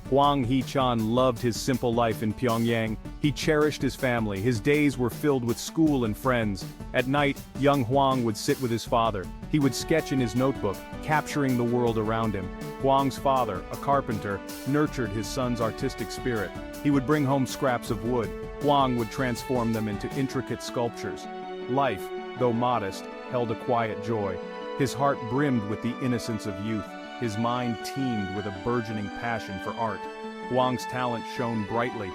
Huang Hechan loved his simple life in Pyongyang. He cherished his family. His days were filled with school and friends. At night, young Huang would sit with his father. He would sketch in his notebook, capturing the world around him. Huang's father, a carpenter, nurtured his son's artistic spirit. He would bring home scraps of wood. Huang would transform them into intricate sculptures. Life, though modest, held a quiet joy. His heart brimmed with the innocence of youth. His mind teemed with a burgeoning passion for art. Huang's talent shone brightly.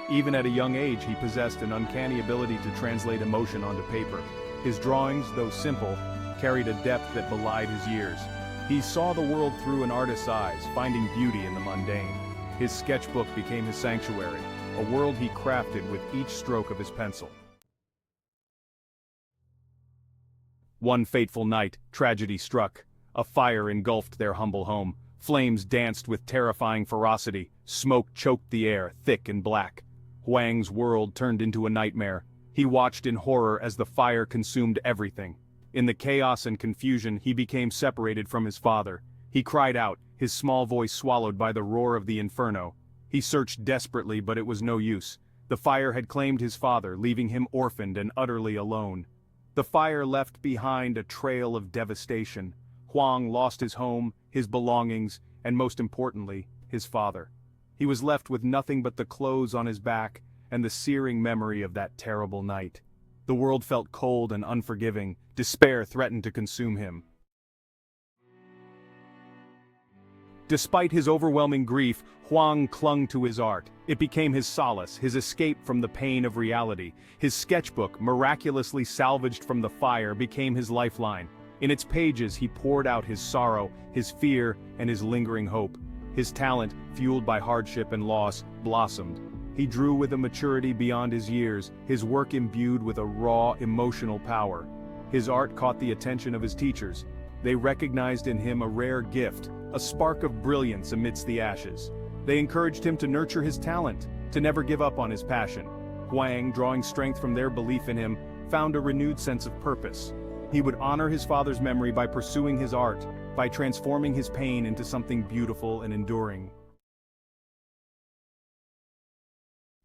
Even at a young age, he possessed an uncanny ability to translate emotion onto paper. His drawings, though simple, carried a depth that belied his years. He saw the world through an artist's eyes, finding beauty in the mundane. His sketchbook became his sanctuary, a world he crafted with each stroke of his pencil. One fateful night, tragedy struck. A fire engulfed their humble home. Flames danced with terrifying ferocity. Smoke choked the air, thick and black. Huang's world turned into a nightmare. He watched in horror as the fire consumed everything. In the chaos and confusion, he became separated from his father. He cried out, his small voice swallowed by the roar of the inferno. He searched desperately, but it was no use. The fire had claimed his father, leaving him orphaned and utterly alone. The fire left behind a trail of devastation. Huang lost his home, his belongings, and most importantly, his father. He was left with nothing but the clothes on his back and the searing memory of that terrible night. The world felt cold and unforgiving. Despair threatened to consume him. Despite his overwhelming grief, Huang clung to his art. It became his solace, his escape from the pain of reality. His sketchbook, miraculously salvaged from the fire, became his lifeline. In its pages he poured out his sorrow, his fear, and his lingering hope. His talent, fueled by hardship and loss, blossomed. He drew with a maturity beyond his years, his work imbued with a raw, emotional power. His art caught the attention of his teachers. They recognized in him a rare gift, a spark of brilliance amidst the ashes. They encouraged him to nurture his talent, to never give up on his passion. Huang, drawing strength from their belief in him, found a renewed sense of purpose. He would honor his father's memory by pursuing his art, by transforming his pain into something beautiful and enduring.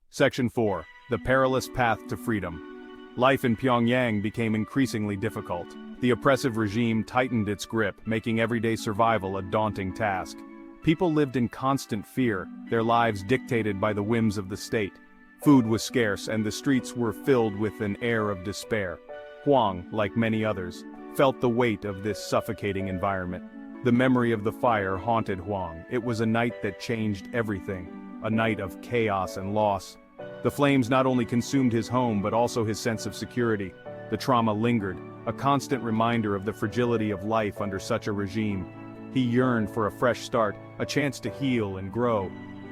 Section 4. The Perilous Path to Freedom. Life in Pyongyang became increasingly difficult. The oppressive regime tightened its grip, making everyday survival a daunting task. People lived in constant fear, their lives dictated by the whims of the state. Food was scarce and the streets were filled with an air of despair. Huang, like many others, felt the weight of this suffocating environment. The memory of the fire haunted Huang. It was a night that changed everything, a night of chaos and loss. The flames not only consumed his home but also his sense of security. The trauma lingered, a constant reminder of the fragility of life under such a regime. He yearned for a fresh start, a chance to heal and grow.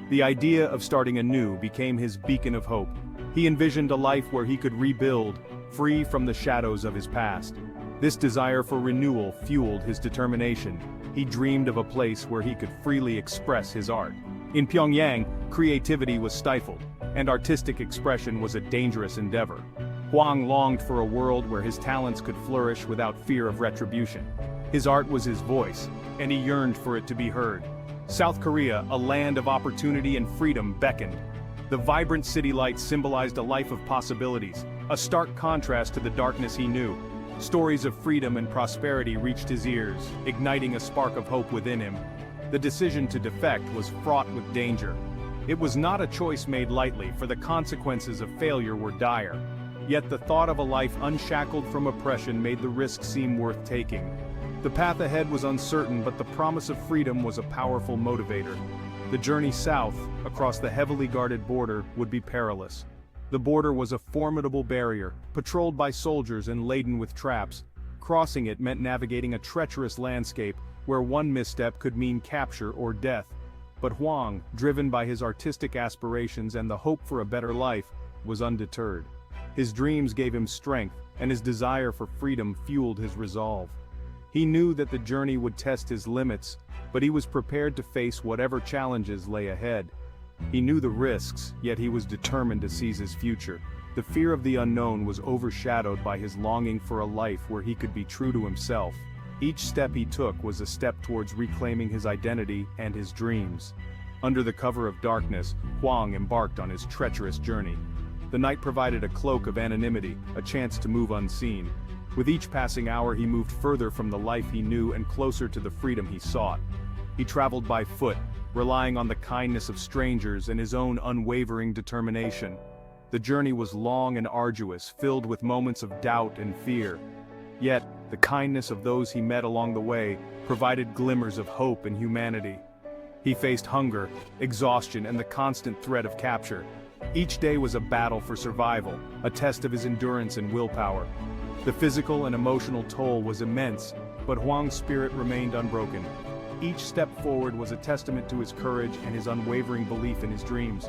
The idea of starting anew became his beacon of hope. He envisioned a life where he could rebuild, free from the shadows of his past. This desire for renewal fueled his determination. He dreamed of a place where he could freely express his art. In Pyongyang, creativity was stifled, and artistic expression was a dangerous endeavor. Huang longed for a world where his talents could flourish without fear of retribution. His art was his voice, and he yearned for it to be heard. South Korea, a land of opportunity and freedom, beckoned. The vibrant city lights symbolized a life of possibilities, a stark contrast to the darkness he knew. Stories of freedom and prosperity reached his ears, igniting a spark of hope within him. The decision to defect was fraught with danger. It was not a choice made lightly, for the consequences of failure were dire. Yet the thought of a life unshackled from oppression made the risk seem worth taking. The path ahead was uncertain, but the promise of freedom was a powerful motivator. The journey south, across the heavily guarded border, would be perilous. The border was a formidable barrier, patrolled by soldiers and laden with traps. Crossing it meant navigating a treacherous landscape, where one misstep could mean capture or death. But Huang, driven by his artistic aspirations and the hope for a better life, was undeterred. His dreams gave him strength, and his desire for freedom fueled his resolve. He knew that the journey would test his limits, but he was prepared to face whatever challenges lay ahead. He knew the risks, yet he was determined to seize his future. The fear of the unknown was overshadowed by his longing for a life where he could be true to himself. Each step he took was a step towards reclaiming his identity and his dreams. Under the cover of darkness, Huang embarked on his treacherous journey. The night provided a cloak of anonymity, a chance to move unseen. With each passing hour he moved further from the life he knew and closer to the freedom he sought. He traveled by foot, relying on the kindness of strangers and his own unwavering determination. The journey was long and arduous, filled with moments of doubt and fear. Yet, the kindness of those he met along the way provided glimmers of hope and humanity. He faced hunger, exhaustion, and the constant threat of capture. Each day was a battle for survival, a test of his endurance and willpower. The physical and emotional toll was immense, but Huang's spirit remained unbroken. Each step forward was a testament to his courage and his unwavering belief in his dreams.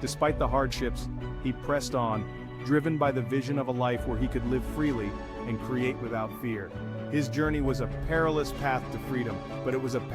Despite the hardships, he pressed on, driven by the vision of a life where he could live freely and create without fear. His journey was a perilous path to freedom, but it was a path